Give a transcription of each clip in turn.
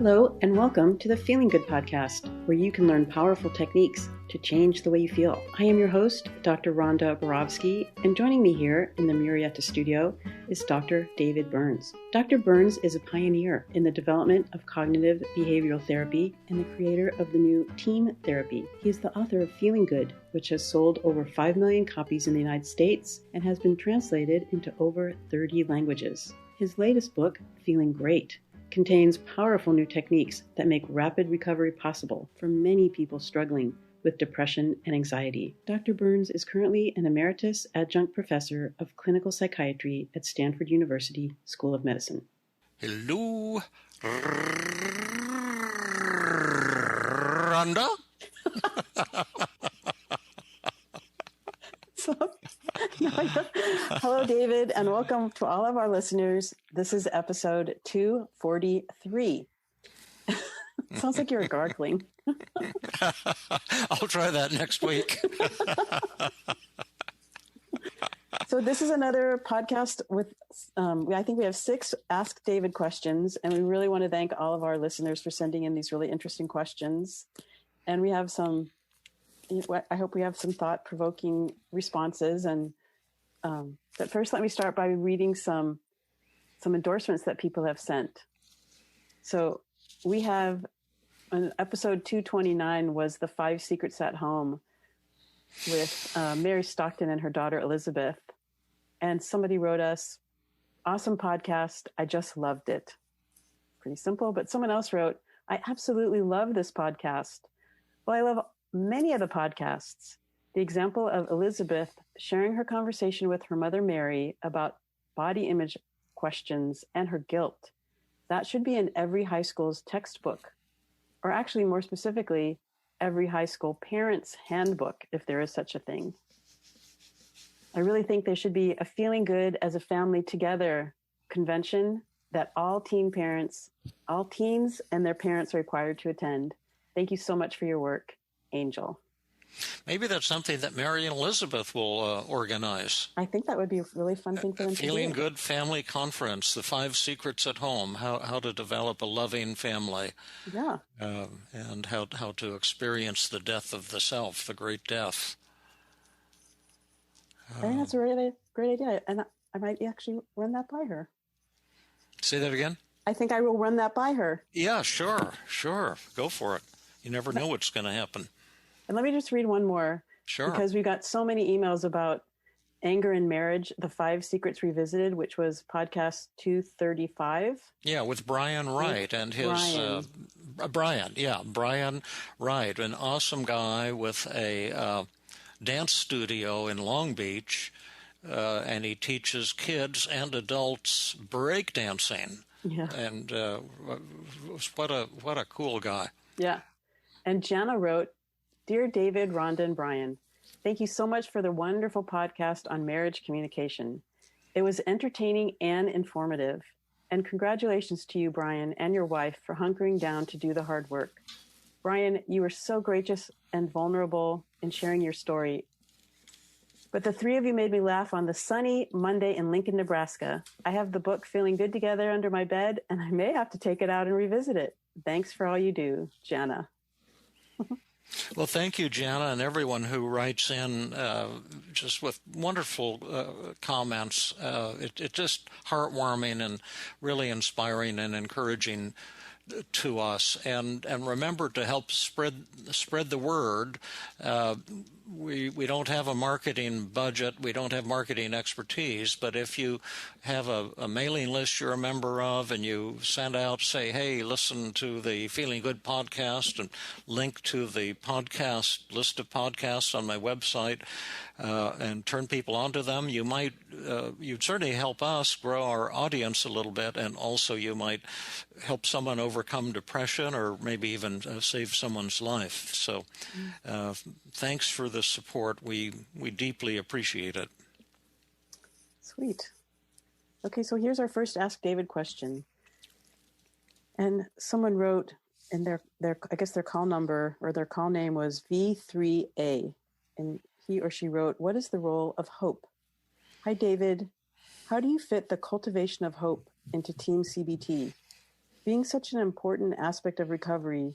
Hello, and welcome to the Feeling Good podcast, where you can learn powerful techniques to change the way you feel. I am your host, Dr. Rhonda, and joining me here in the Murrieta studio is Dr. David Burns. Dr. Burns is a pioneer in the development of cognitive behavioral therapy and the creator of the new TEAM therapy. He is the author of Feeling Good, which has sold over 5 million copies in the United States and has been translated into over 30 languages. His latest book, Feeling Great, contains powerful new techniques that make rapid recovery possible for many people struggling with depression and anxiety. Dr. Burns is currently an emeritus adjunct professor of clinical psychiatry at Stanford University School of Medicine. Hello, Rhonda? Hello, David, and welcome to all of our listeners. This is episode 243. Sounds like you're gargling. I'll try that next week. So this is another podcast with, I think we have 6 Ask David questions, and we really want to thank all of our listeners for sending in these really interesting questions. And we have some, I hope we have some thought-provoking responses. And but first, let me start by reading some endorsements that people have sent. So we have, episode 229 was the 5 Secrets at Home with Mary Stockton and her daughter Elizabeth. And somebody wrote us, awesome podcast. I just loved it. Pretty simple, but someone else wrote, I absolutely love this podcast. Well, I love many of the podcasts. The example of Elizabeth sharing her conversation with her mother, Mary, about body image questions and her guilt. That should be in every high school's textbook, or actually more specifically, every high school parent's handbook, if there is such a thing. I really think there should be a Feeling Good as a family together convention that all teens and their parents are required to attend. Thank you so much for your work, Angel. Maybe that's something that Mary and Elizabeth will organize. I think that would be a really fun thing for them to do. Feeling Good Family Conference, the 5 Secrets at Home, how to develop a loving family. Yeah. And how to experience the death of the self, the great death. I think that's a really great idea. And I might actually run that by her. Say that again? I think I will run that by her. Yeah, sure. Go for it. You never know what's going to happen. And let me just read one more. Sure. Because we got so many emails about anger in marriage, the 5 Secrets Revisited, which was podcast 235. Yeah, with Brian Wright and his Brian Wright, an awesome guy with a dance studio in Long Beach, and he teaches kids and adults breakdancing. Yeah. And what a cool guy. Yeah. And Jana wrote, Dear David, Rhonda, and Brian, thank you so much for the wonderful podcast on marriage communication. It was entertaining and informative. And congratulations to you, Brian, and your wife for hunkering down to do the hard work. Brian, you were so gracious and vulnerable in sharing your story. But the 3 of you made me laugh on the sunny Monday in Lincoln, Nebraska. I have the book Feeling Good Together under my bed, and I may have to take it out and revisit it. Thanks for all you do, Jana. Well, thank you, Jana, and everyone who writes in just with wonderful comments. It's just heartwarming and really inspiring and encouraging to us. And remember to help spread the word. We don't have a marketing budget. We don't have marketing expertise. But if you have a mailing list you're a member of and you send out, say, hey, listen to the Feeling Good podcast and link to the podcast list of podcasts on my website and turn people onto them, you'd certainly help us grow our audience a little bit. And also you might help someone overcome depression or maybe even save someone's life. So thanks for the support. We deeply appreciate it. Sweet. Okay, so here's our first Ask David question. And someone wrote, and their I guess their call number or their call name was V3A. And he or she wrote, what is the role of hope? Hi, David. How do you fit the cultivation of hope into TEAM-CBT? Being such an important aspect of recovery,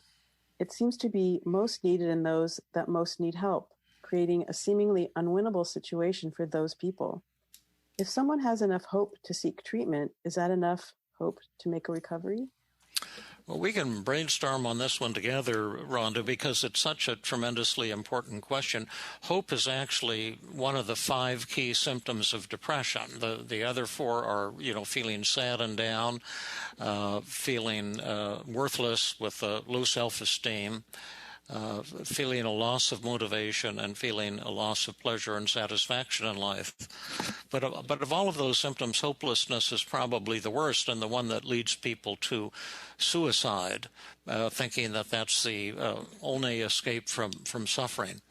it seems to be most needed in those that most need help, creating a seemingly unwinnable situation for those people. If someone has enough hope to seek treatment, is that enough hope to make a recovery? Well, we can brainstorm on this one together, Rhonda, because it's such a tremendously important question. Hope is actually one of the 5 key symptoms of depression. The other 4 are, feeling sad and down, feeling worthless with low self-esteem, feeling a loss of motivation, and feeling a loss of pleasure and satisfaction in life. But of all of those symptoms, hopelessness is probably the worst, and the one that leads people to suicide, thinking that that's the only escape from suffering.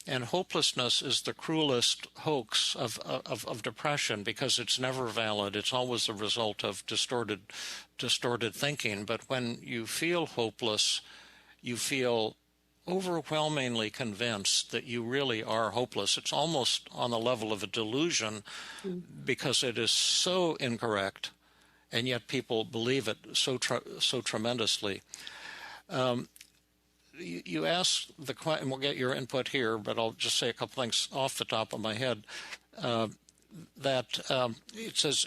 And hopelessness is the cruelest hoax of depression, because it's never valid. It's always a result of distorted thinking. But when you feel hopeless, you feel overwhelmingly convinced that you really are hopeless. It's almost on the level of a delusion, because it is so incorrect, and yet people believe it so tremendously. You asked the question, and we'll get your input here, but I'll just say a couple things off the top of my head. That it says,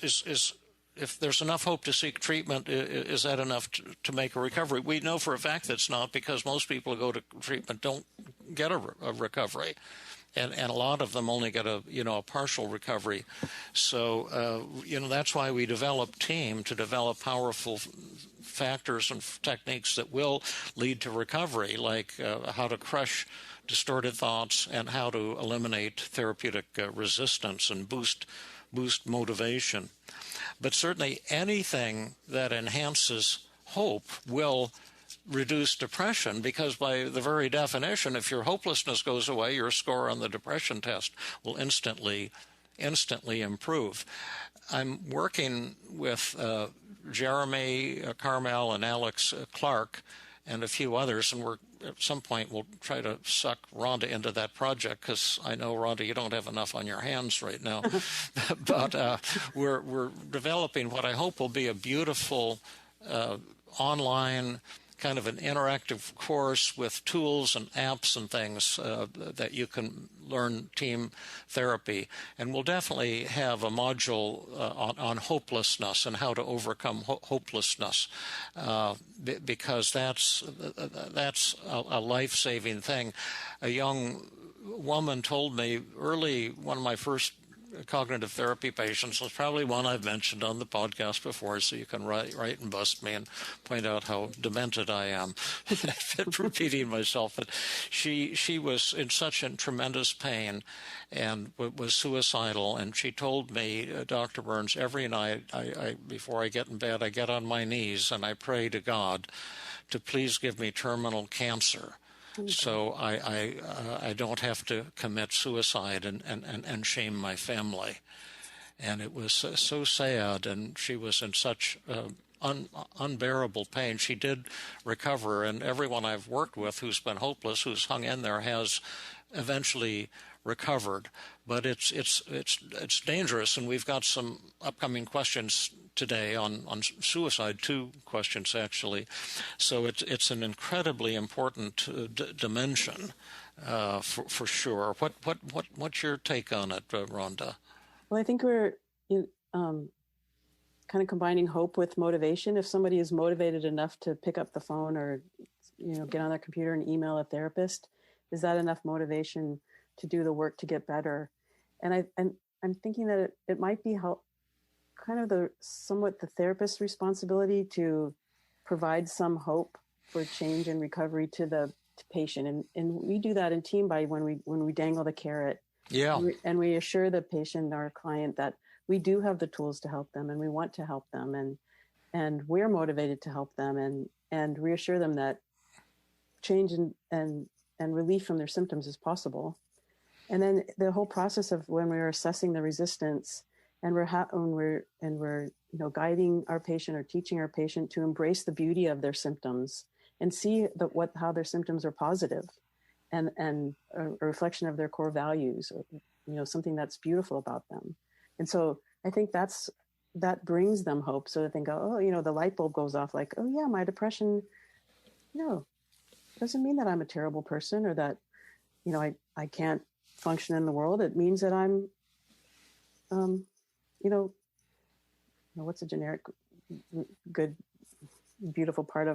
if there's enough hope to seek treatment, is that enough to make a recovery? We know for a fact that's not, because most people who go to treatment don't get a recovery. And a lot of them only get a partial recovery. So, that's why we develop TEAM, to develop powerful factors and techniques that will lead to recovery, like how to crush distorted thoughts and how to eliminate therapeutic resistance and boost motivation. But certainly anything that enhances hope will reduce depression, because by the very definition, if your hopelessness goes away, your score on the depression test will instantly improve. I'm working with Jeremy Carmel and Alex Clark and a few others, and at some point we'll try to suck Rhonda into that project, because I know, Rhonda, you don't have enough on your hands right now. But we're developing what I hope will be a beautiful online kind of an interactive course with tools and apps and things that you can learn team therapy. And we'll definitely have a module on hopelessness and how to overcome hopelessness, because that's a life-saving thing. A young woman told me early, one of my first cognitive therapy patients was probably one I've mentioned on the podcast before, so you can write and bust me and point out how demented I am. I've repeating myself, but she was in such a tremendous pain and was suicidal, and she told me, Dr. Burns, every night I before I get in bed, I get on my knees and I pray to God to please give me terminal cancer, so I don't have to commit suicide and shame my family. And it was so sad, and she was in such unbearable pain. She did recover, and everyone I've worked with who's been hopeless, who's hung in there, has eventually recovered. But it's dangerous, and we've got some upcoming questions today on suicide, 2 questions actually. So it's an incredibly important dimension for sure. What's your take on it, Rhonda? Well, I think we're kind of combining hope with motivation. If somebody is motivated enough to pick up the phone or get on their computer and email a therapist, is that enough motivation to do the work to get better? And I'm thinking that it might be kind of somewhat the therapist's responsibility to provide some hope for change and recovery to the patient, and we do that in TEAM by when we dangle the carrot, and we assure the patient, our client, that we do have the tools to help them, and we want to help them, and we're motivated to help them, and reassure them that change and relief from their symptoms is possible. And then the whole process of when we're assessing the resistance, and we're guiding our patient or teaching our patient to embrace the beauty of their symptoms and see how their symptoms are positive and a reflection of their core values, or something that's beautiful about them. And so I think that's that brings them hope, so that they go, oh, the light bulb goes off, like, oh yeah, my depression, doesn't mean that I'm a terrible person, or that, I can't function in the world. It means that I'm, what's a generic, good, beautiful part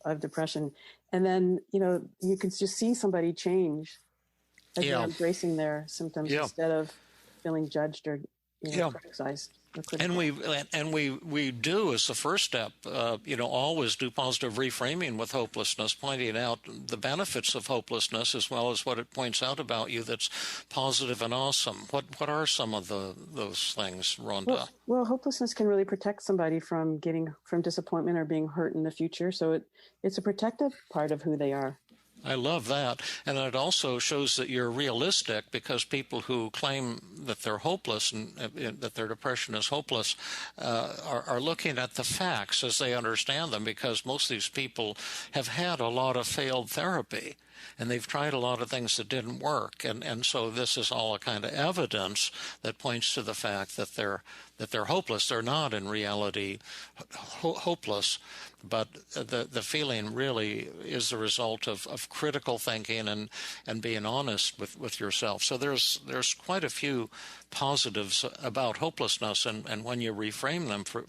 of depression. And then, you can just see somebody change as they're embracing their symptoms instead of feeling judged or criticized. And we do, as the first step, always do positive reframing with hopelessness, pointing out the benefits of hopelessness as well as what it points out about you that's positive and awesome. What are some of those things, Rhonda? Well, hopelessness can really protect somebody from disappointment or being hurt in the future. So it's a protective part of who they are. I love that. And it also shows that you're realistic, because people who claim that they're hopeless and that their depression is hopeless are looking at the facts as they understand them, because most of these people have had a lot of failed therapy. And they've tried a lot of things that didn't work. And so this is all a kind of evidence that points to the fact that they're hopeless. They're not in reality hopeless, but the feeling really is the result of critical thinking and being honest with yourself. So there's quite a few positives about hopelessness, and when you reframe them for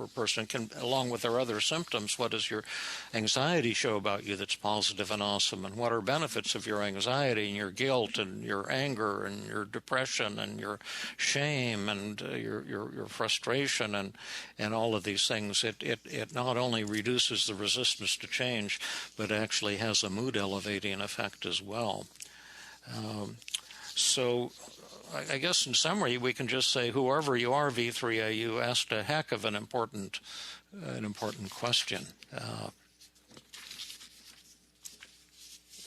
a person, along with their other symptoms, what does your anxiety show about you that's positive and awesome, and what are benefits of your anxiety and your guilt and your anger and your depression and your shame and your frustration and all of these things. It not only reduces the resistance to change, but actually has a mood elevating effect as well. So I guess in summary, we can just say, whoever you are, V3A, you asked a heck of an important question.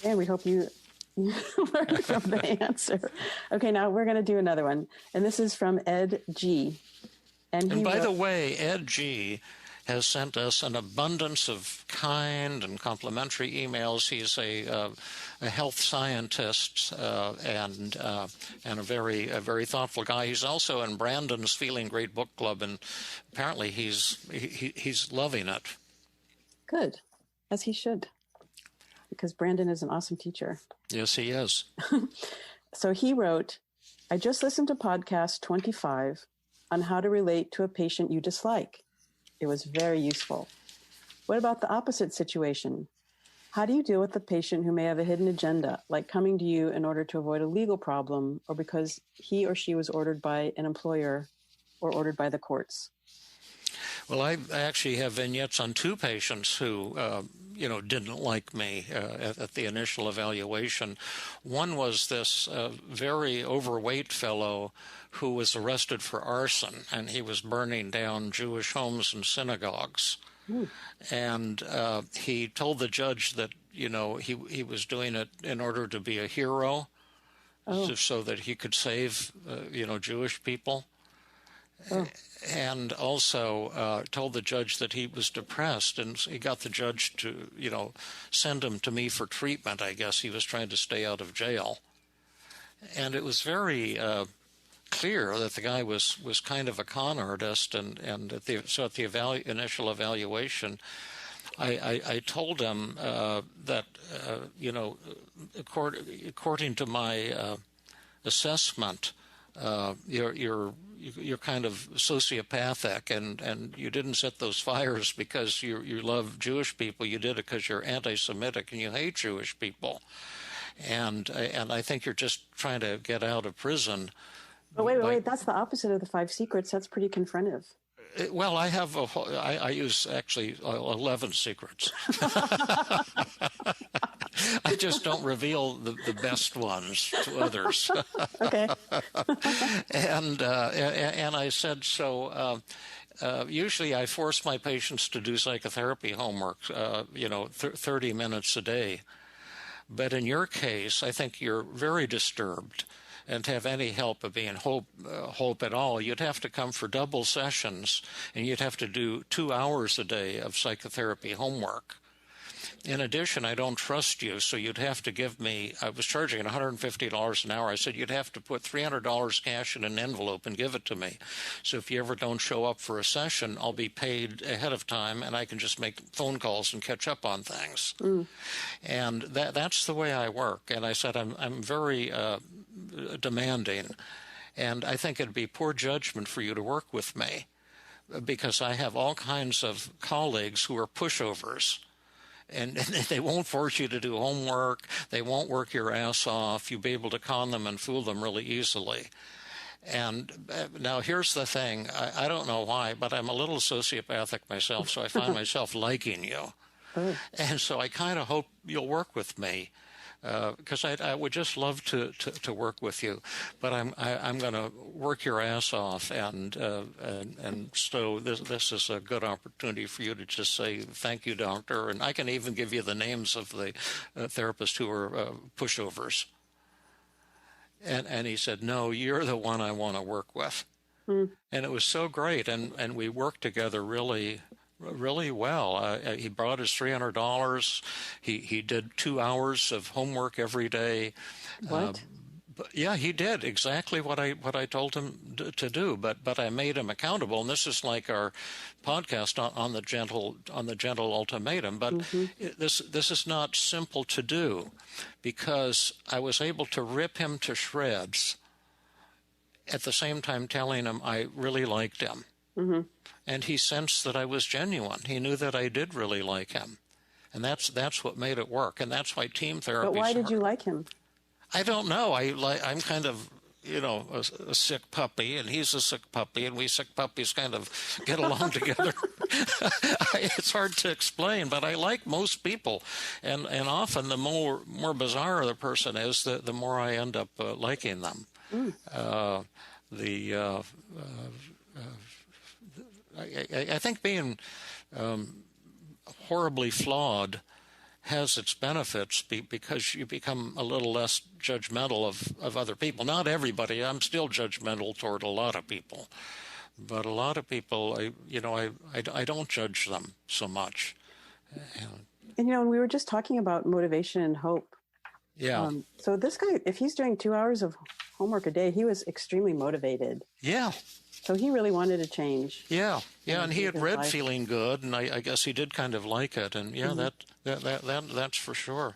And we hope you learned from the answer. Okay, now we're going to do another one. And this is from Ed G. And by the way, Ed G has sent us an abundance of kind and complimentary emails. He's a health scientist and a very thoughtful guy. He's also in Brandon's Feeling Great book club, and apparently he's loving it. Good, as he should, because Brandon is an awesome teacher. Yes, he is. So he wrote, I just listened to podcast 25 on how to relate to a patient you dislike. It was very useful. What about the opposite situation? How do you deal with the patient who may have a hidden agenda, like coming to you in order to avoid a legal problem, or because he or she was ordered by an employer or ordered by the courts? Well, I actually have vignettes on two patients who, didn't like me at the initial evaluation. One was this very overweight fellow who was arrested for arson, and he was burning down Jewish homes and synagogues. Ooh. And he told the judge that, he was doing it in order to be a hero, so that he could save, Jewish people. Oh. And also told the judge that he was depressed, and he got the judge to, send him to me for treatment. I guess he was trying to stay out of jail. And it was very clear that the guy was kind of a con artist, and at the initial evaluation, I told him that according to my assessment, you're kind of sociopathic, and you didn't set those fires because you love Jewish people. You did it because you're anti-Semitic and you hate Jewish people, and I think you're just trying to get out of prison. But wait, that's the opposite of the 5 secrets. That's pretty confrontive. Well, I use actually 11 secrets. I just don't reveal the best ones to others. Okay. And I said, so usually I force my patients to do psychotherapy homework, 30 minutes a day. But in your case, I think you're very disturbed. And to have any help of being hope at all, you'd have to come for double sessions, and you'd have to do 2 hours a day of psychotherapy homework. In addition, I don't trust you, so you'd have to give me, I was charging $150 an hour. I said, you'd have to put $300 cash in an envelope and give it to me. So if you ever don't show up for a session, I'll be paid ahead of time, and I can just make phone calls and catch up on things. And that's the way I work. And I said, I'm very demanding, and I think it'd be poor judgment for you to work with me, because I have all kinds of colleagues who are pushovers. And they won't force you to do homework. They won't work your ass off. You'll be able to con them and fool them really easily. And now here's the thing. I don't know why, but I'm a little sociopathic myself, so I find myself liking you. Oh. And so I kind of hope you'll work with me, because I would just love to work with you, but I'm going to work your ass off, and so this is a good opportunity for you to just say thank you, doctor, and I can even give you the names of the therapists who are pushovers. And he said, no, you're the one I want to work with. And it was so great, and we worked together really well. He brought his $300. He did 2 hours of homework every day. What? Yeah, he did exactly what I told him to do. But I made him accountable. And this is like our podcast on the gentle ultimatum. But this is not simple to do, because I was able to rip him to shreds at the same time telling him I really liked him. And he sensed that I was genuine. He knew that I did really like him. And that's what made it work. And that's why team therapy. But why did you like him? I don't know. I'm kind of, a sick puppy, and he's a sick puppy, and we sick puppies kind of get along together. It's hard to explain, but I like most people. And often the more bizarre the person is, the more I end up liking them. I think being horribly flawed has its benefits because you become a little less judgmental of other people. Not everybody. I'm still judgmental toward a lot of people. But a lot of people, I don't judge them so much. And we were just talking about motivation and hope. Yeah. So this guy, if he's doing 2 hours of homework a day, he was extremely motivated. Yeah. So he really wanted to change. Yeah, and he had read Feeling Good, and I guess he did kind of like it, and that's for sure.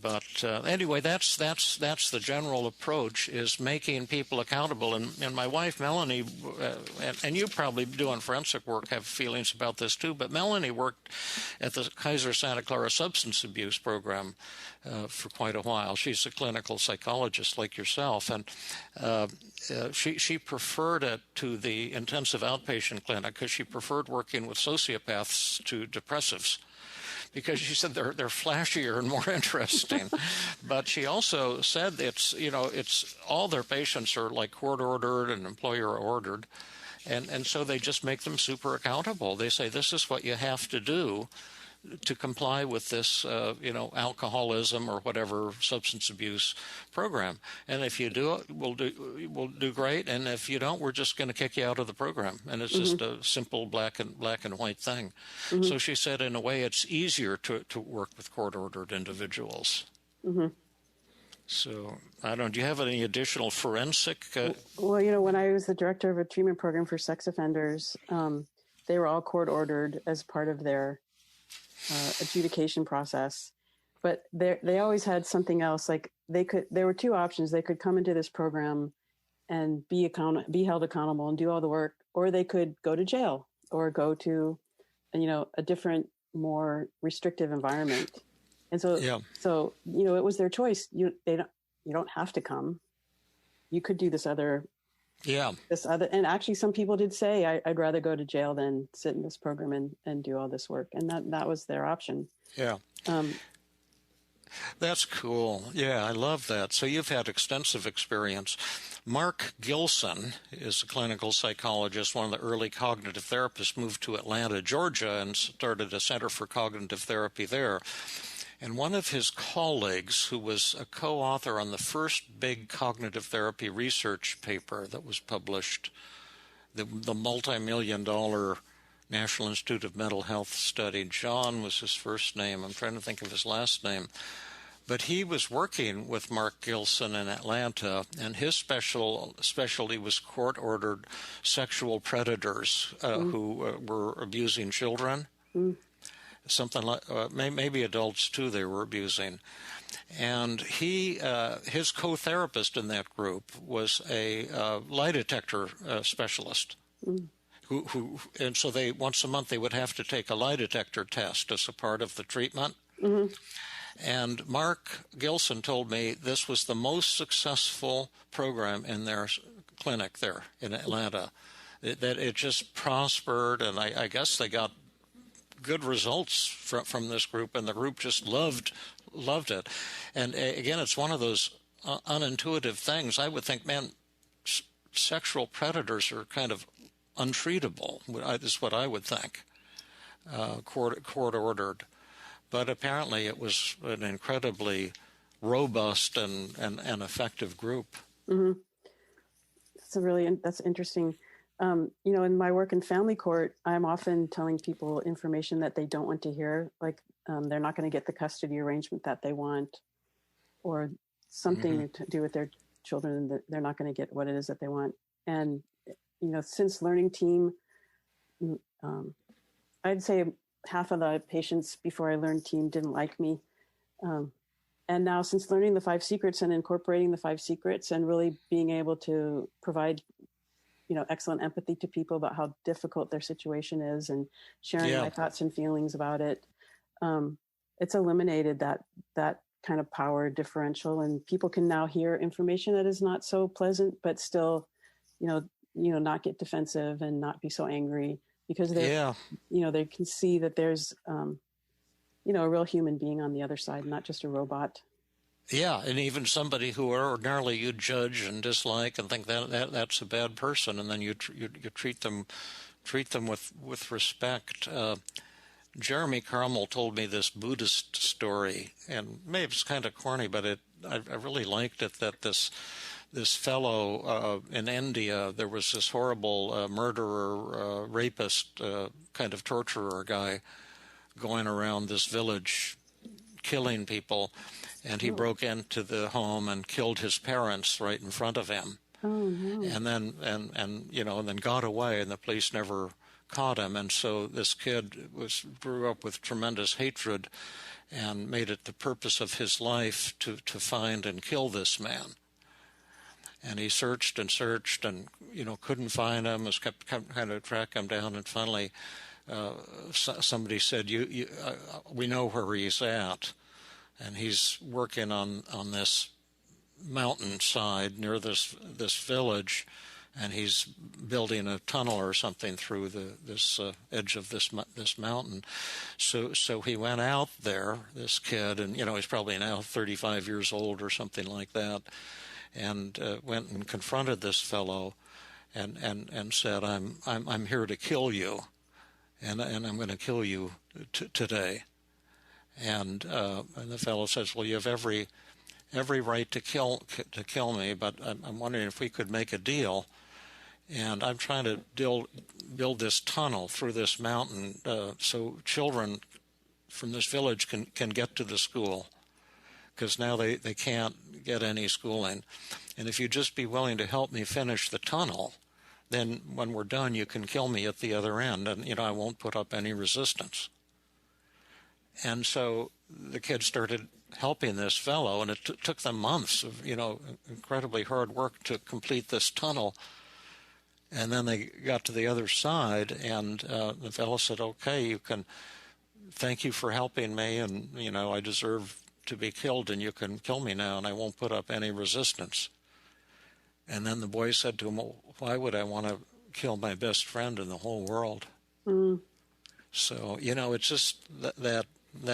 But anyway, that's the general approach, is making people accountable. And my wife, Melanie, and you probably doing forensic work have feelings about this too, but Melanie worked at the Kaiser Santa Clara substance abuse program for quite a while. She's a clinical psychologist like yourself, and she preferred it to the intensive outpatient clinic because she preferred working with sociopaths to depressives, because she said they're flashier and more interesting. But she also said it's all their patients are like court ordered and employer ordered, and so they just make them super accountable. They say this is what you have to do to comply with this alcoholism or whatever substance abuse program. And if you do it, we'll do great. And if you don't, we're just going to kick you out of the program. And it's just a simple black and white thing. So she said, in a way, it's easier to work with court-ordered individuals. So I don't know. Do you have any additional forensic? Well, when I was the director of a treatment program for sex offenders, they were all court-ordered as part of their adjudication process, but they always had something else. Like there were two options. They could come into this program and be held accountable and do all the work, or they could go to jail or go to, a different, more restrictive environment. And so, it was their choice. You don't have to come. You could do this other. Yeah. And actually some people did say, I'd rather go to jail than sit in this program and do all this work. And that was their option. Yeah. That's cool. Yeah, I love that. So you've had extensive experience. Mark Gilson is a clinical psychologist, one of the early cognitive therapists, moved to Atlanta, Georgia, and started a Center for Cognitive Therapy there. And one of his colleagues, who was a co-author on the first big cognitive therapy research paper that was published, the multi-million-dollar National Institute of Mental Health study. John was his first name. I'm trying to think of his last name. But he was working with Mark Gilson in Atlanta, and his specialty was court-ordered sexual predators who were abusing children. Something like maybe adults too they were abusing. And his co-therapist in that group was a lie detector specialist. And so once a month they would have to take a lie detector test as a part of the treatment. And Mark Gilson told me this was the most successful program in their clinic there in Atlanta. That it just prospered, and I guess they got good results from this group, and the group just loved it. And again, it's one of those unintuitive things. I would think, man, sexual predators are kind of untreatable, is what I would think, court-ordered. But apparently it was an incredibly robust and effective group. That's interesting. In my work in family court, I'm often telling people information that they don't want to hear, like they're not going to get the custody arrangement that they want, or something to do with their children, that they're not going to get what it is that they want. And, since learning TEAM, I'd say half of the patients before I learned TEAM didn't like me. And now since learning the 5 secrets and incorporating the 5 secrets and really being able to provide, excellent empathy to people about how difficult their situation is and sharing my thoughts and feelings about it, it's eliminated that kind of power differential, and people can now hear information that is not so pleasant, but still, not get defensive and not be so angry, because they can see that there's, a real human being on the other side, not just a robot. Yeah, and even somebody who ordinarily you judge and dislike and think that's a bad person, and then you treat them with respect. Jeremy Carmel told me this Buddhist story, and maybe it's kind of corny, but I really liked it. That this fellow in India, there was this horrible murderer, rapist, kind of torturer guy going around this village killing people, and he broke into the home and killed his parents right in front of him. Oh, no. And then got away, and the police never caught him. And so this kid grew up with tremendous hatred and made it the purpose of his life to find and kill this man. And he searched and couldn't find him, was kept kind of track him down, and finally somebody said, we know where he's at, and he's working on this mountainside near this village, and he's building a tunnel or something through this edge of this mountain. So he went out there, this kid, and he's probably now 35 years old or something like that, and went and confronted this fellow, and said, I'm here to kill you, and I'm going to kill you today. And the fellow says, well, you have every right to kill me, but I'm wondering if we could make a deal. And I'm trying to build this tunnel through this mountain so children from this village can get to the school, because now they can't get any schooling. And if you'd just be willing to help me finish the tunnel, then when we're done, you can kill me at the other end, and I won't put up any resistance. And so the kid started helping this fellow, and it took them months of incredibly hard work to complete this tunnel. And then they got to the other side, and the fellow said, okay, you can, thank you for helping me, and I deserve to be killed, and you can kill me now, and I won't put up any resistance. And then the boy said to him, well, why would I want to kill my best friend in the whole world? So it's just that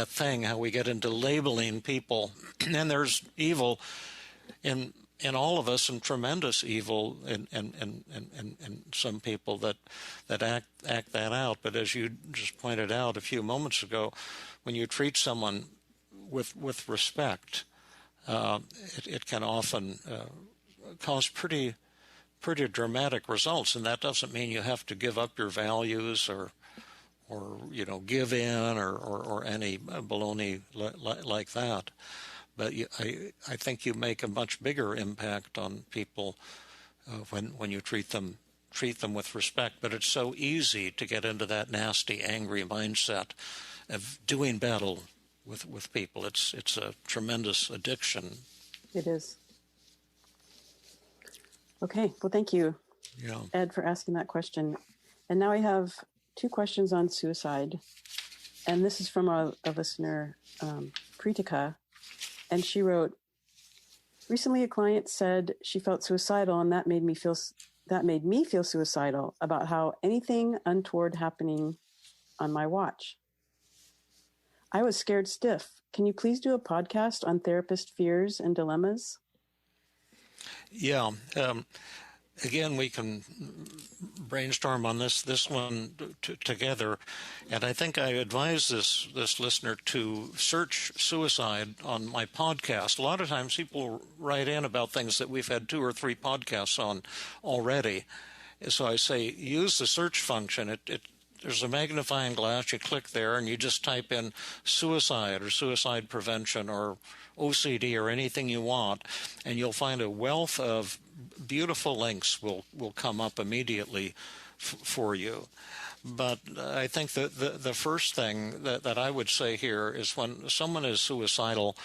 thing, how we get into labeling people. And there's evil in all of us, and tremendous evil in some people that act that out. But as you just pointed out a few moments ago, when you treat someone with respect, it can often cause pretty dramatic results. And that doesn't mean you have to give up your values or give in or any baloney like that. But I think you make a much bigger impact on people when you treat them with respect. But it's so easy to get into that nasty, angry mindset of doing battle with people. It's a tremendous addiction. It is. Okay, well, thank you, Ed, for asking that question. And now I have 2 questions on suicide. And this is from a listener, Preetika. And she wrote, recently a client said she felt suicidal, and that made me feel suicidal about how anything untoward happening on my watch. I was scared stiff. Can you please do a podcast on therapist fears and dilemmas? Yeah. Again, we can brainstorm on this one together, and I think I advise this listener to search suicide on my podcast. A lot of times people write in about things that we've had 2 or 3 podcasts on already. So I say use the search function. There's a magnifying glass. You click there, and you just type in suicide or suicide prevention or OCD or anything you want, and you'll find a wealth of beautiful links will come up immediately for you. But I think that the first thing that I would say here is when someone is suicidal,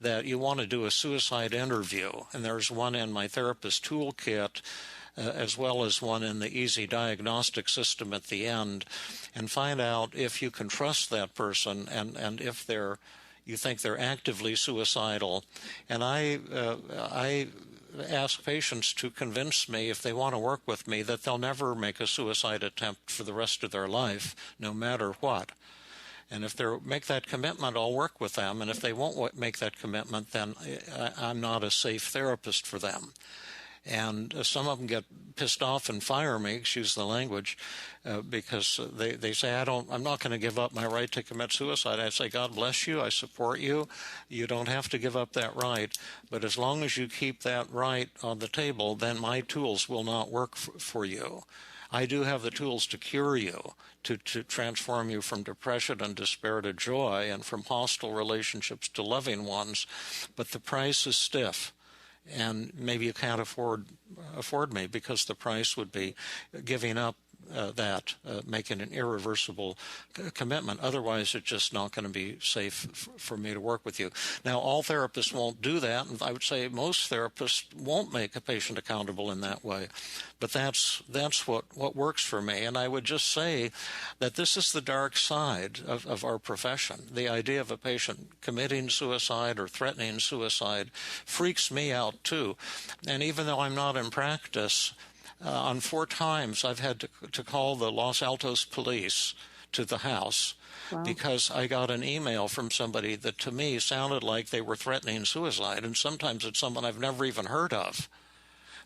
that you want to do a suicide interview. And there's one in my therapist toolkit, as well as one in the easy diagnostic system at the end, and find out if you can trust that person and if you think they're actively suicidal. And I ask patients to convince me, if they want to work with me, that they'll never make a suicide attempt for the rest of their life, no matter what. And if they make that commitment, I'll work with them. And if they won't make that commitment, then I'm not a safe therapist for them. And some of them get pissed off and fire me, excuse the language, because they say, I'm not going to give up my right to commit suicide. I say, God bless you. I support you. You don't have to give up that right. But as long as you keep that right on the table, then my tools will not work for you. I do have the tools to cure you, to transform you from depression and despair to joy, and from hostile relationships to loving ones. But the price is stiff. And maybe you can't afford me, because the price would be giving up making an irreversible commitment. Otherwise, it's just not going to be safe for me to work with you. Now, all therapists won't do that, and I would say most therapists won't make a patient accountable in that way. But that's what works for me. And I would just say that this is the dark side of our profession. The idea of a patient committing suicide or threatening suicide freaks me out too. And even though I'm not in practice, on 4 times I've had to call the Los Altos police to the house. Wow. Because I got an email from somebody that to me sounded like they were threatening suicide, and sometimes it's someone I've never even heard of.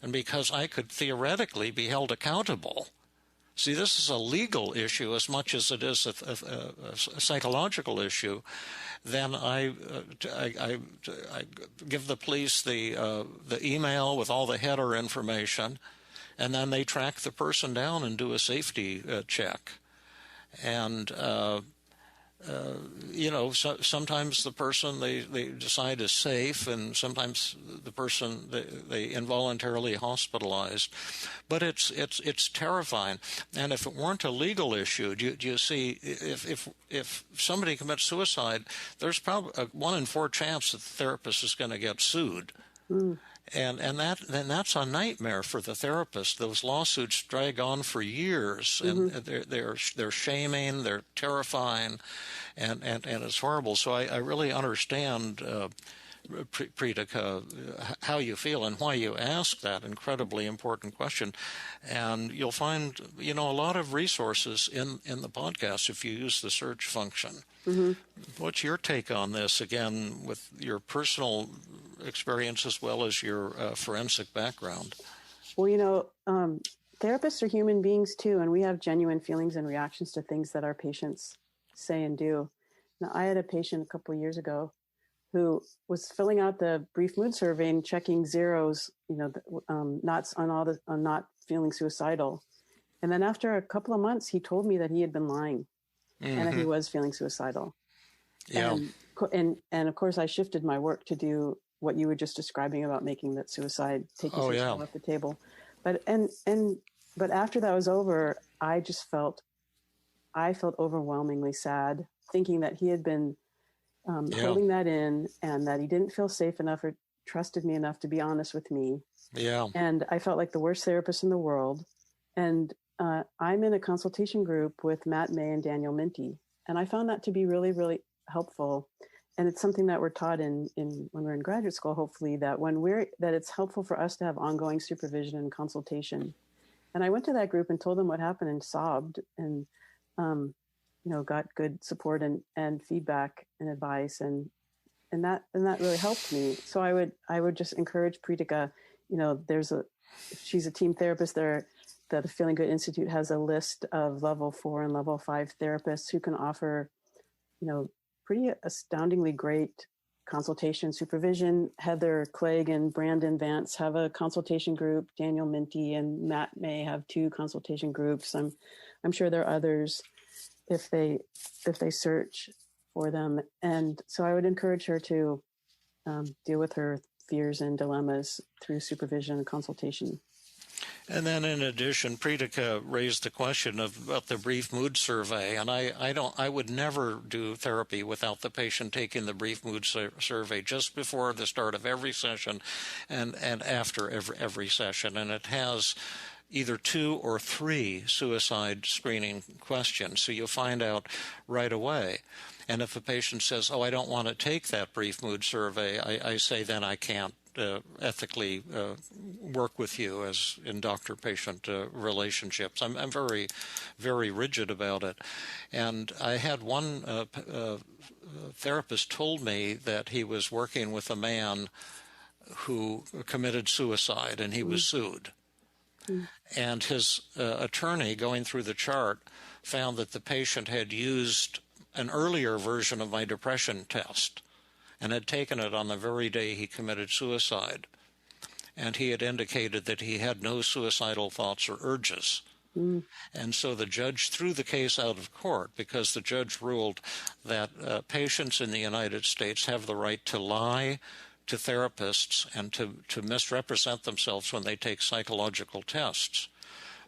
And because I could theoretically be held accountable. See, this is a legal issue as much as it is a psychological issue. Then I give the police the email with all the header information, and then they track the person down and do a safety check. And sometimes the person they decide is safe, and sometimes the person they involuntarily hospitalized. But it's terrifying. And if it weren't a legal issue, do you see, if somebody commits suicide, there's probably a 1 in 4 chance that the therapist is going to get sued. Mm. And that's a nightmare for the therapist. Those lawsuits drag on for years, and they're shaming, they're terrifying, and it's horrible. So I really understand, Preetika, how you feel and why you ask that incredibly important question. And you'll find, a lot of resources in the podcast if you use the search function. Mm-hmm. What's your take on this, again, with your personal experience as well as your forensic background? Well, therapists are human beings too, and we have genuine feelings and reactions to things that our patients say and do. Now, I had a patient a couple of years ago who was filling out the brief mood survey and checking zeros, not feeling suicidal. And then after a couple of months, he told me that he had been lying. and that he was feeling suicidal. Yeah. And of course, I shifted my work to do what you were just describing about making that suicide, taking suicide off the table. But after that was over, I felt overwhelmingly sad, thinking that he had been holding that in, and that he didn't feel safe enough or trusted me enough to be honest with me. Yeah. And I felt like the worst therapist in the world. And I'm in a consultation group with Matt May and Daniel Minty. And I found that to be really, really helpful. And it's something that we're taught in when we're in graduate school, hopefully, that that it's helpful for us to have ongoing supervision and consultation. And I went to that group and told them what happened and sobbed and, got good support and feedback and advice. And that really helped me. So I would just encourage Preetika, she's a team therapist there. The Feeling Good Institute has a list of level 4 and level 5 therapists who can offer, pretty astoundingly great consultation supervision. Heather Clegg and Brandon Vance have a consultation group. Daniel Minty and Matt May have 2 consultation groups. I'm sure there are others if they search for them. And so I would encourage her to deal with her fears and dilemmas through supervision and consultation. And then, in addition, Preetika raised the question about the brief mood survey, and I would never do therapy without the patient taking the brief mood survey just before the start of every session, and after every session, and it has either 2 or 3 suicide screening questions, so you'll find out right away. And if a patient says, "Oh, I don't want to take that brief mood survey," I say, then I can't ethically work with you as in doctor-patient relationships. I'm very, very rigid about it. And I had one therapist told me that he was working with a man who committed suicide, and he was sued. And his attorney, going through the chart, found that the patient had used an earlier version of my depression test and had taken it on the very day he committed suicide. And he had indicated that he had no suicidal thoughts or urges. And so the judge threw the case out of court because the judge ruled that patients in the United States have the right to lie to therapists and to misrepresent themselves when they take psychological tests.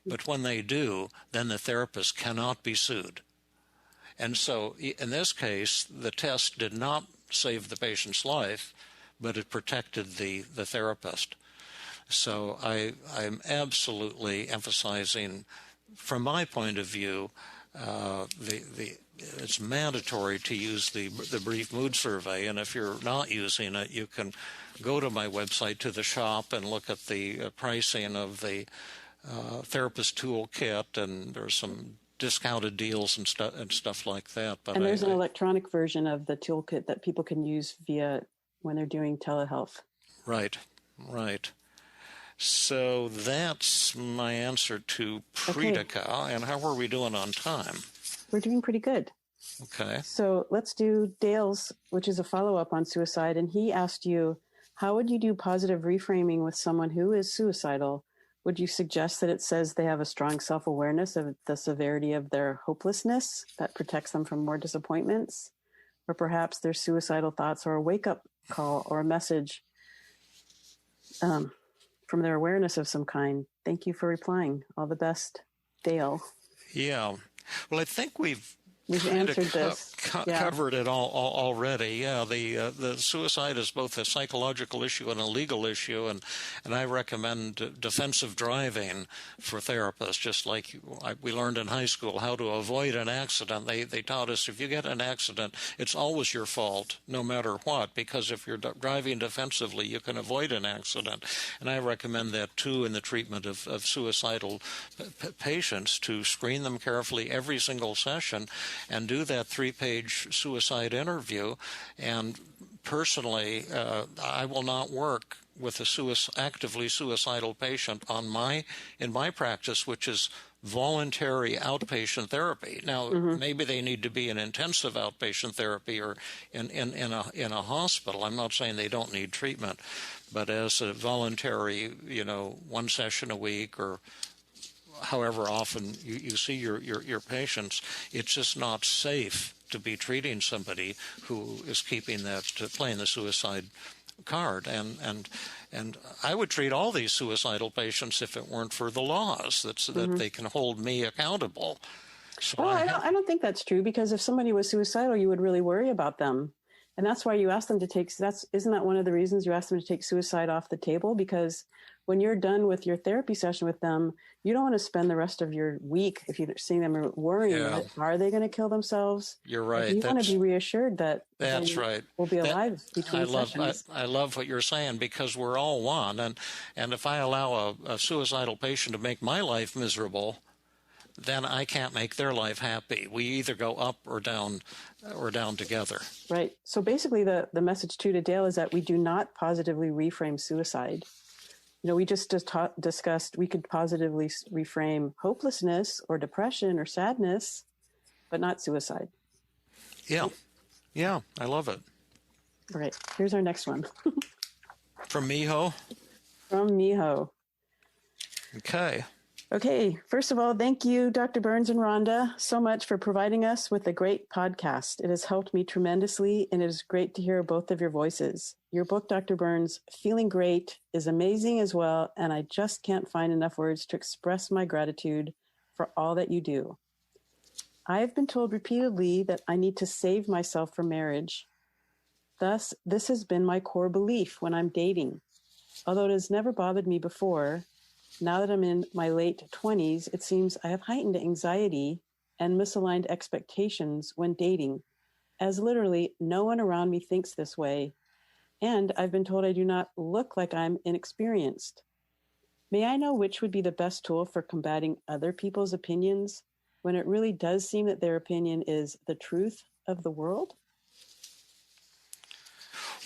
But when they do, then the therapist cannot be sued. And so in this case, the test did not save the patient's life, but it protected the therapist. So I'm absolutely emphasizing, from my point of view, it's mandatory to use the brief mood survey, and if you're not using it, you can go to my website, to the shop, and look at the pricing of the therapist toolkit, and there's some discounted deals and stuff like that. But there's an electronic version of the toolkit that people can use when they're doing telehealth. Right. So that's my answer to Preetika. Okay. And how are we doing on time? We're doing pretty good. Okay. So let's do Dale's, which is a follow-up on suicide. And he asked you, how would you do positive reframing with someone who is suicidal? Would you suggest that it says they have a strong self-awareness of the severity of their hopelessness that protects them from more disappointments? Or perhaps their suicidal thoughts are a wake-up call or a message from their awareness of some kind? Thank you for replying. All the best, Dale. Yeah. Well, I think we've answered this. Covered it all already. Yeah, the suicide is both a psychological issue and a legal issue, and I recommend defensive driving for therapists, just like we learned in high school how to avoid an accident. They taught us if you get an accident, it's always your fault, no matter what, because if you're driving defensively, you can avoid an accident. And I recommend that too in the treatment of suicidal patients, to screen them carefully every single session and do that 3-page suicide interview. And personally, I will not work with a actively suicidal patient in my practice, which is voluntary outpatient therapy. Now, maybe they need to be in intensive outpatient therapy or in a hospital. I'm not saying they don't need treatment, but as a voluntary, 1 session a week or however often you see your patients, it's just not safe to be treating somebody who is playing the suicide card. And I would treat all these suicidal patients if it weren't for the laws that they can hold me accountable. So well, I don't think that's true, because if somebody was suicidal, you would really worry about them. And that's why you ask them to isn't that one of the reasons you ask them to take suicide off the table? Because when you're done with your therapy session with them, you don't want to spend the rest of your week, if you're seeing them, worrying, are they going to kill themselves? You're right. You want to be reassured that that's right. Will be alive between sessions. I love what you're saying, because we're all one. And if I allow a suicidal patient to make my life miserable, then I can't make their life happy. We either go up or down together. Right. So basically the message to Dale is that we do not positively reframe suicide. We just discussed we could positively reframe hopelessness or depression or sadness, but not suicide. Yeah. Yeah, I love it. All right. Here's our next one. From Miho? From Miho. Okay, first of all, thank you, Dr. Burns and Rhonda, so much for providing us with a great podcast. It has helped me tremendously, and it is great to hear both of your voices. Your book, Dr. Burns, Feeling Great, is amazing as well, and I just can't find enough words to express my gratitude for all that you do. I have been told repeatedly that I need to save myself for marriage. Thus, this has been my core belief when I'm dating. Although it has never bothered me before, now that I'm in my late 20s, it seems I have heightened anxiety and misaligned expectations when dating, as literally no one around me thinks this way, and I've been told I do not look like I'm inexperienced. May I know which would be the best tool for combating other people's opinions when it really does seem that their opinion is the truth of the world?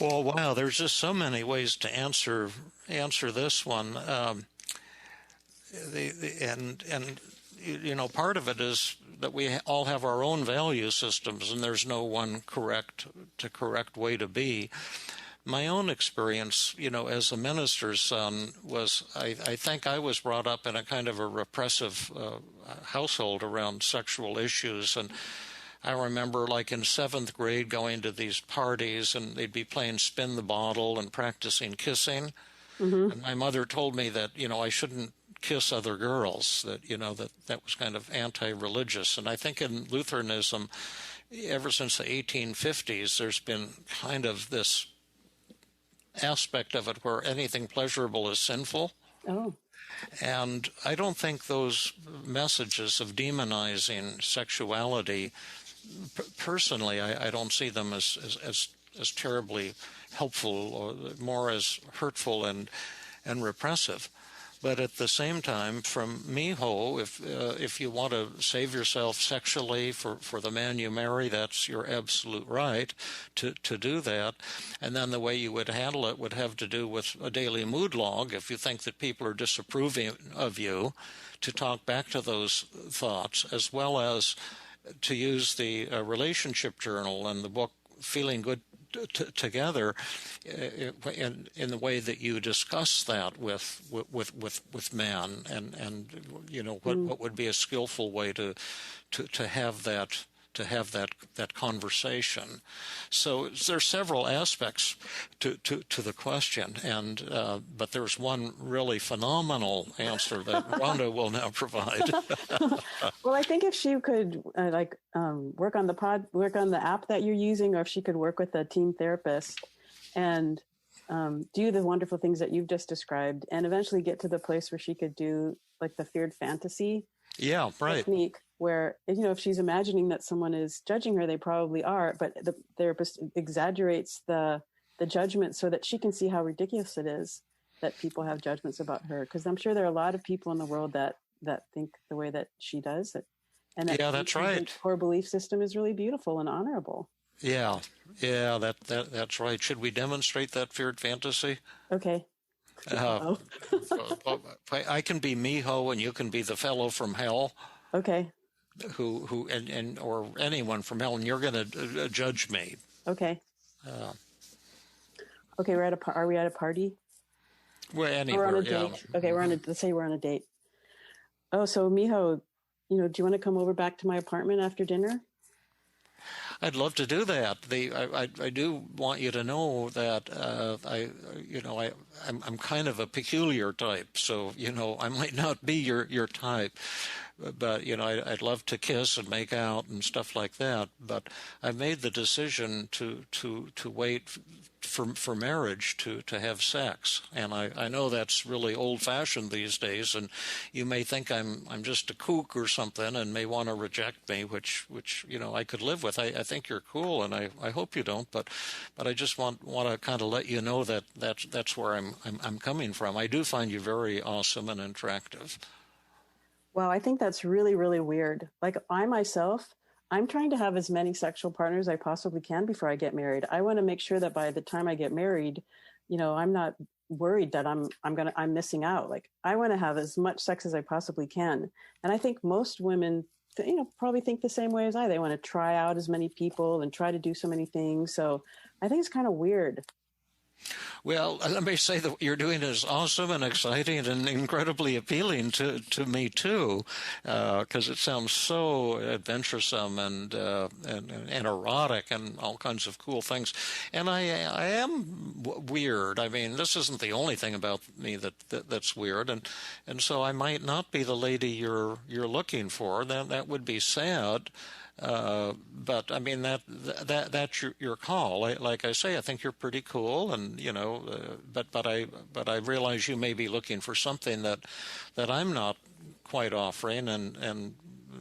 Well, wow, there's just so many ways to answer this one. Part of it is that we all have our own value systems, and there's no one correct way to be. My own experience, as a minister's son, was I think I was brought up in a kind of a repressive household around sexual issues, and I remember, like in 7th grade, going to these parties, and they'd be playing spin the bottle and practicing kissing. Mm-hmm. And my mother told me that I shouldn't kiss other girls, that was kind of anti-religious. And I think in Lutheranism, ever since the 1850s, there's been kind of this aspect of it where anything pleasurable is sinful. Oh. And I don't think those messages of demonizing sexuality, personally, I don't see them as terribly helpful, or more as hurtful and repressive. But at the same time, from Miho, if you want to save yourself sexually for the man you marry, that's your absolute right to do that. And then the way you would handle it would have to do with a daily mood log. If you think that people are disapproving of you, to talk back to those thoughts, as well as to use the relationship journal and the book Feeling Good Together in the way that you discuss that with man, and what would be a skillful way to have that conversation. So there's several aspects to the question, and but there's one really phenomenal answer that Rhonda will now provide. Well, I think if she could work on the app that you're using, or if she could work with a team therapist and do the wonderful things that you've just described, and eventually get to the place where she could do like the feared fantasy technique, where if she's imagining that someone is judging her, they probably are, but the therapist exaggerates the judgment so that she can see how ridiculous it is that people have judgments about her, because I'm sure there are a lot of people in the world that think the way that she does, and that's right. Core belief system is really beautiful and honorable. Yeah, that's right. Should we demonstrate that feared fantasy? Okay. I can be Miho, and you can be the fellow from hell. Okay. Who or anyone from hell, and you're going to judge me. Okay. Okay, are we at a party? Well, anywhere. We're on a date. Okay, let's say we're on a date. Oh, so Miho, do you want to come over back to my apartment after dinner? I'd love to do that. I do want you to know that I'm kind of a peculiar type, so I might not be your type, but I'd love to kiss and make out and stuff like that. But I made the decision to wait for marriage to have sex, and I know that's really old-fashioned these days, and you may think I'm just a kook or something and may want to reject me, which I could live with. I think you're cool, and I hope you don't, but I just want to kind of let you know that's where I'm coming from. I do find you very awesome and attractive. Wow, I think that's really, really weird. Like I'm trying to have as many sexual partners as I possibly can before I get married. I want to make sure that by the time I get married, I'm not worried that I'm missing out. Like I want to have as much sex as I possibly can. And I think most women, probably think the same way as I. They want to try out as many people and try to do so many things. So I think it's kind of weird. Well, let me say that what you're doing is awesome and exciting and incredibly appealing to me too, because it sounds so adventuresome and erotic and all kinds of cool things. And I am weird. I mean, this isn't the only thing about me that's weird, and so I might not be the lady you're looking for. That would be sad. But I mean that's your call. Like I say, I think you're pretty cool, and but I realize you may be looking for something that I'm not quite offering, and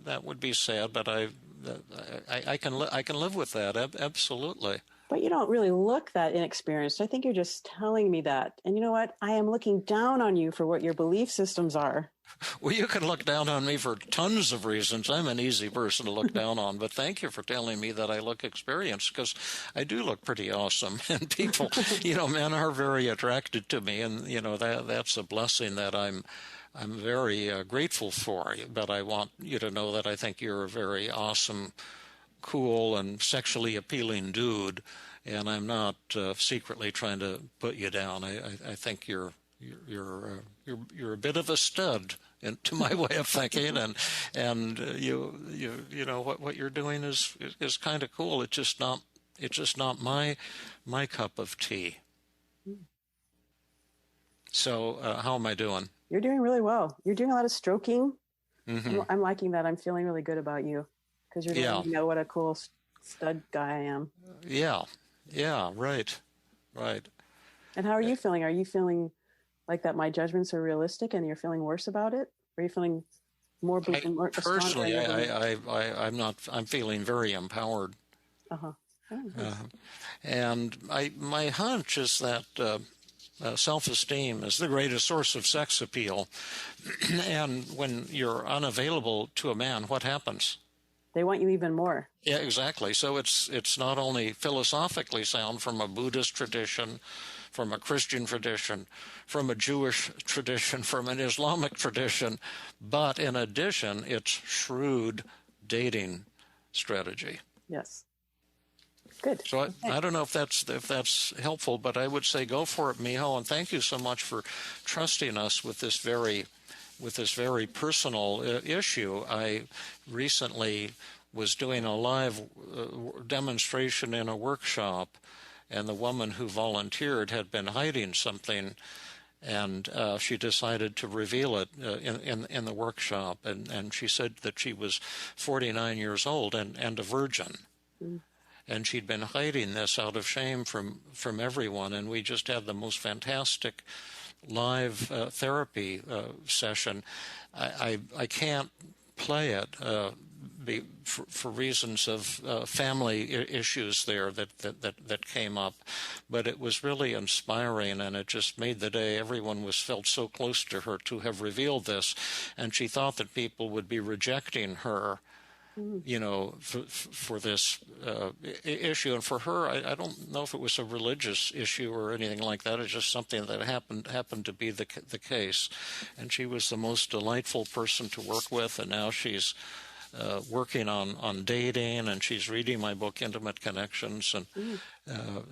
that would be sad. But I can live with that, absolutely. But you don't really look that inexperienced. I think you're just telling me that. And you know what? I am looking down on you for what your belief systems are. Well, you can look down on me for tons of reasons. I'm an easy person to look down on, but thank you for telling me that I look experienced, because I do look pretty awesome. And people, men are very attracted to me, and that's a blessing that I'm very grateful for. But I want you to know that I think you're a very awesome, cool, and sexually appealing dude, and I'm not secretly trying to put you down. I think you're a bit of a stud, to my way of thinking, and what you're doing is kind of cool. It's just not my cup of tea. So how am I doing? You're doing really well. You're doing a lot of stroking. Mm-hmm. I'm liking that. I'm feeling really good about you, because you're letting me know what a cool stud guy I am. Yeah, right. And how are you feeling? Are you feeling like that my judgments are realistic and you're feeling worse about it? Or are you feeling more personally, I'm feeling very empowered. Uh-huh. Oh, and my hunch is that self-esteem is the greatest source of sex appeal. And when you're unavailable to a man, what happens? They want you even more. Yeah, exactly. So it's not only philosophically sound from a Buddhist tradition, from a Christian tradition, from a Jewish tradition, from an Islamic tradition, but in addition, it's shrewd dating strategy. Yes. Good. So I don't know if that's helpful, but I would say go for it, Miho, and thank you so much for trusting us with this very personal issue. I recently was doing a live demonstration in a workshop, and the woman who volunteered had been hiding something, and she decided to reveal it in the workshop, and she said that she was 49 years old and a virgin. Mm. And she'd been hiding this out of shame from everyone, and we just had the most fantastic live therapy session. I can't play it for reasons of family issues there that came up, but it was really inspiring, and it just made the day. Everyone felt so close to her to have revealed this, and she thought that people would be rejecting her, for this issue. And for her, I don't know if it was a religious issue or anything like that. It's just something that happened to be the case. And she was the most delightful person to work with, and now she's working on dating, and she's reading my book, Intimate Connections. And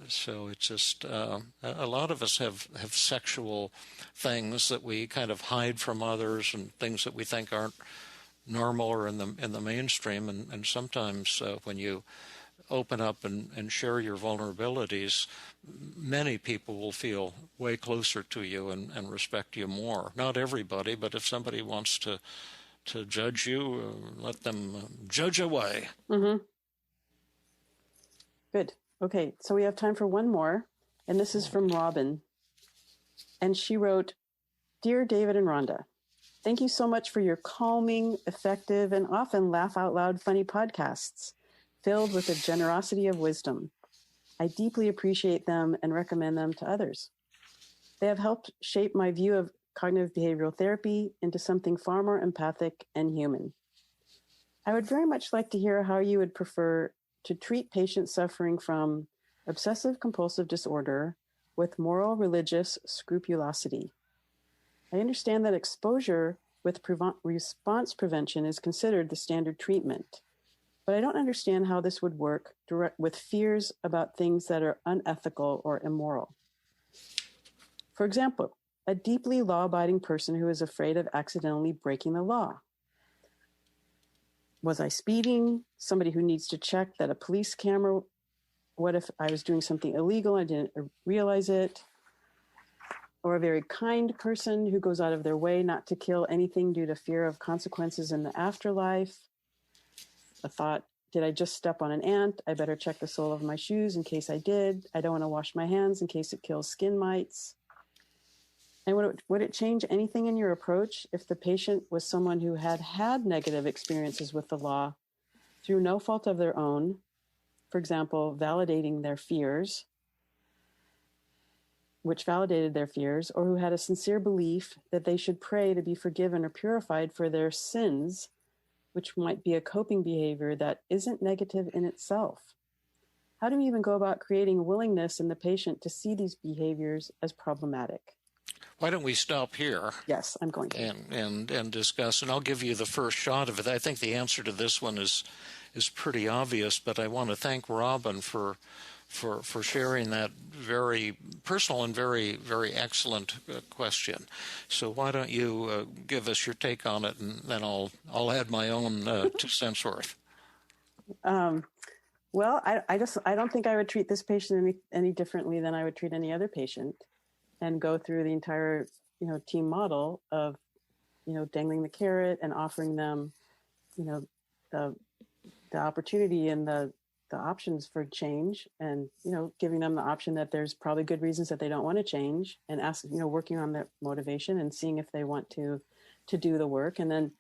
so it's just a lot of us have sexual things that we kind of hide from others, and things that we think aren't normal or in the mainstream. And sometimes when you open up and share your vulnerabilities, many people will feel way closer to you and respect you more. Not everybody, but if somebody wants to judge you, let them judge away. Mm-hmm. Good. Okay, so we have time for one more, and this is from Robyn. And she wrote, "Dear David and Rhonda, thank you so much for your calming, effective, and often laugh out loud funny podcasts filled with a generosity of wisdom. I deeply appreciate them and recommend them to others. They have helped shape my view of cognitive behavioral therapy into something far more empathic and human. I would very much like to hear how you would prefer to treat patients suffering from obsessive compulsive disorder with moral religious scrupulosity. I understand that exposure with response prevention is considered the standard treatment, but I don't understand how this would work with fears about things that are unethical or immoral. For example, a deeply law-abiding person who is afraid of accidentally breaking the law. Was I speeding? Somebody who needs to check that a police camera, what if I was doing something illegal, I didn't realize it? Or a very kind person who goes out of their way not to kill anything due to fear of consequences in the afterlife. A thought, did I just step on an ant? I better check the sole of my shoes in case I did. I don't want to wash my hands in case it kills skin mites. And would it change anything in your approach if the patient was someone who had negative experiences with the law through no fault of their own, for example, validating their fears, which validated their fears, or who had a sincere belief that they should pray to be forgiven or purified for their sins, which might be a coping behavior that isn't negative in itself? How do we even go about creating a willingness in the patient to see these behaviors as problematic? Why don't we stop here? Yes, I'm going to. And discuss, and I'll give you the first shot of it. I think the answer to this one is pretty obvious, but I want to thank Robyn for sharing that very personal and very, very excellent question. So why don't you give us your take on it, and then I'll add my own 2 cents worth. Well, I don't think I would treat this patient any differently than I would treat any other patient, and go through the entire, team model of, dangling the carrot and offering them, the opportunity and the options for change, and, giving them the option that there's probably good reasons that they don't want to change, and working on their motivation and seeing if they want to do the work. And then,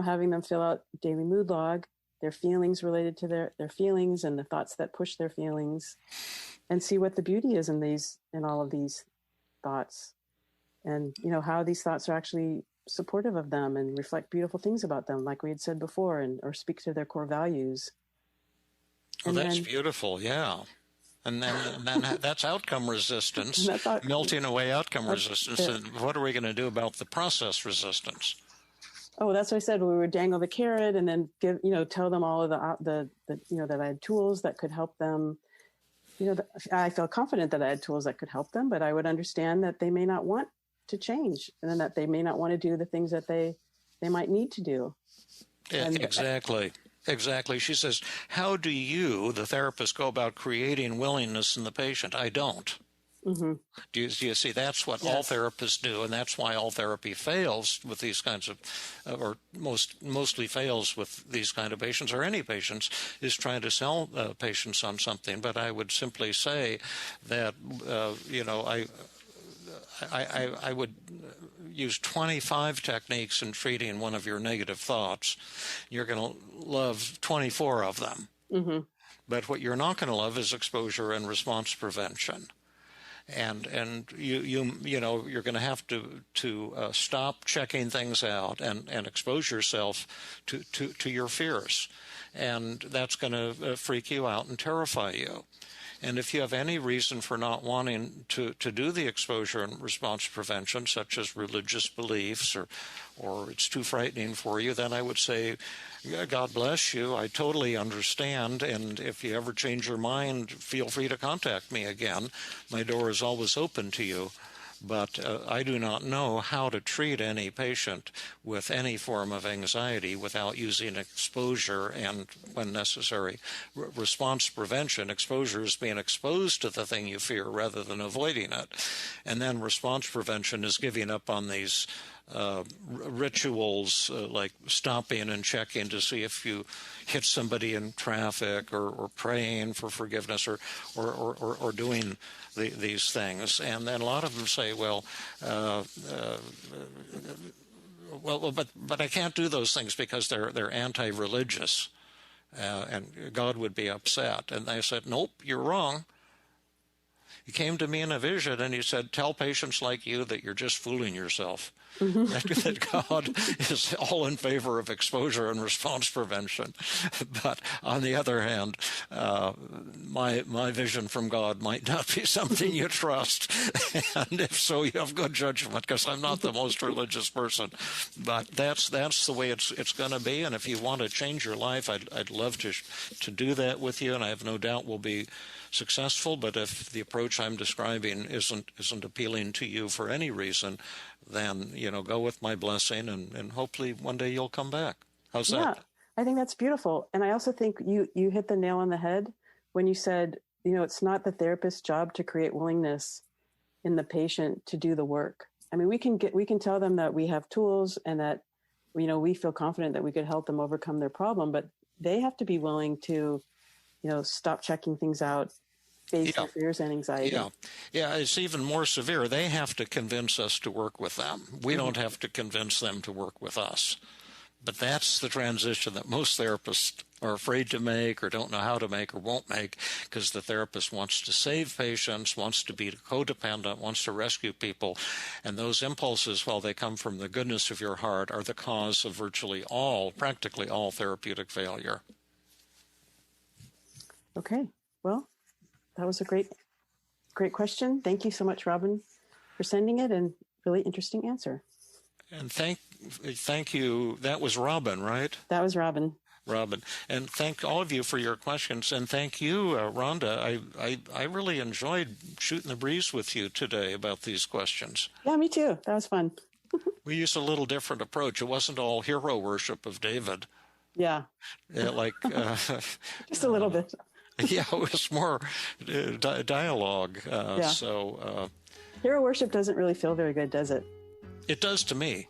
having them fill out daily mood log, their feelings related to their feelings and the thoughts that push their feelings, and see what the beauty is in all of these thoughts, and how these thoughts are actually supportive of them and reflect beautiful things about them, like we had said before, or speak to their core values. Well, that's beautiful, yeah. And then that's outcome resistance, melting away outcome resistance. And what are we going to do about the process resistance? Oh, that's what I said. We would dangle the carrot and then tell them all of the that I had tools that could help them. I feel confident that I had tools that could help them, but I would understand that they may not want to change, and then that they may not want to do the things that they might need to do. Yeah, exactly. She says, how do you, the therapist, go about creating willingness in the patient? I don't. Mm-hmm. Do you see? That's what all therapists do, and that's why all therapy fails with these kinds of, or mostly fails with these kind of patients, or any patients, is trying to sell patients on something. But I would simply say that I would use 25 techniques in treating one of your negative thoughts. You're going to love 24 of them. Mm-hmm. But what you're not going to love is exposure and response prevention. And you're going to have to stop checking things out and expose yourself to your fears, and that's going to freak you out and terrify you. And if you have any reason for not wanting to do the exposure and response prevention, such as religious beliefs or it's too frightening for you, then I would say, God bless you. I totally understand. And if you ever change your mind, feel free to contact me again. My door is always open to you. But I do not know how to treat any patient with any form of anxiety without using exposure and, when necessary, response prevention. Exposure is being exposed to the thing you fear rather than avoiding it. And then response prevention is giving up on these rituals like stopping and checking to see if you hit somebody in traffic or praying for forgiveness or doing these things. And then a lot of them say, but I can't do those things because they're anti-religious and God would be upset. And I said, nope, you're wrong. He came to me in a vision and he said, tell patients like you that you're just fooling yourself. That God is all in favor of exposure and response prevention. But on the other hand, my vision from God might not be something you trust. And if so, you have good judgment, because I'm not the most religious person. But that's the way it's going to be. And if you want to change your life, I'd love to do that with you, and I have no doubt we'll be successful. But if the approach I'm describing isn't appealing to you for any reason, then go with my blessing, and hopefully one day you'll come back. How's that? Yeah, I think that's beautiful. And I also think you hit the nail on the head when you said, it's not the therapist's job to create willingness in the patient to do the work. I mean, we can tell them that we have tools and that, we feel confident that we could help them overcome their problem, but they have to be willing to, stop checking things out, face their fears and anxiety. Yeah, it's even more severe. They have to convince us to work with them. We don't have to convince them to work with us. But that's the transition that most therapists are afraid to make or don't know how to make or won't make, because the therapist wants to save patients, wants to be codependent, wants to rescue people. And those impulses, while they come from the goodness of your heart, are the cause of practically all therapeutic failure. Okay, well, that was a great question. Thank you so much, Robyn, for sending it, and really interesting answer. And thank you. That was Robyn, right? That was Robyn. And thank all of you for your questions. And thank you, Rhonda. I really enjoyed shooting the breeze with you today about these questions. Yeah, me too. That was fun. We used a little different approach. It wasn't all hero worship of David. Yeah. Just a little bit. Yeah, it was more dialogue. Hero worship doesn't really feel very good, does it? It does to me.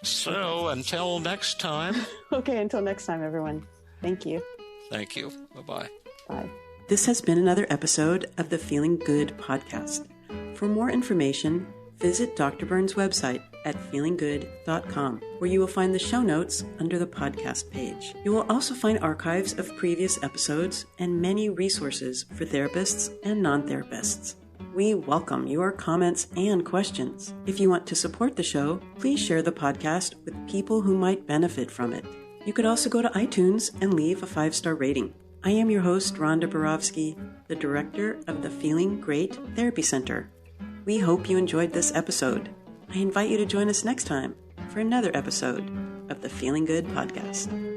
So until next time. Okay, until next time, everyone. Thank you. Thank you. Bye-bye. Bye. This has been another episode of the Feeling Good podcast. For more information, visit Dr. Burns' website at feelinggood.com, where you will find the show notes under the podcast page. You will also find archives of previous episodes and many resources for therapists and non-therapists. We welcome your comments and questions. If you want to support the show, please share the podcast with people who might benefit from it. You could also go to iTunes and leave a 5-star rating. I am your host, Rhonda Borowski, the director of the Feeling Great Therapy Center. We hope you enjoyed this episode. I invite you to join us next time for another episode of the Feeling Good podcast.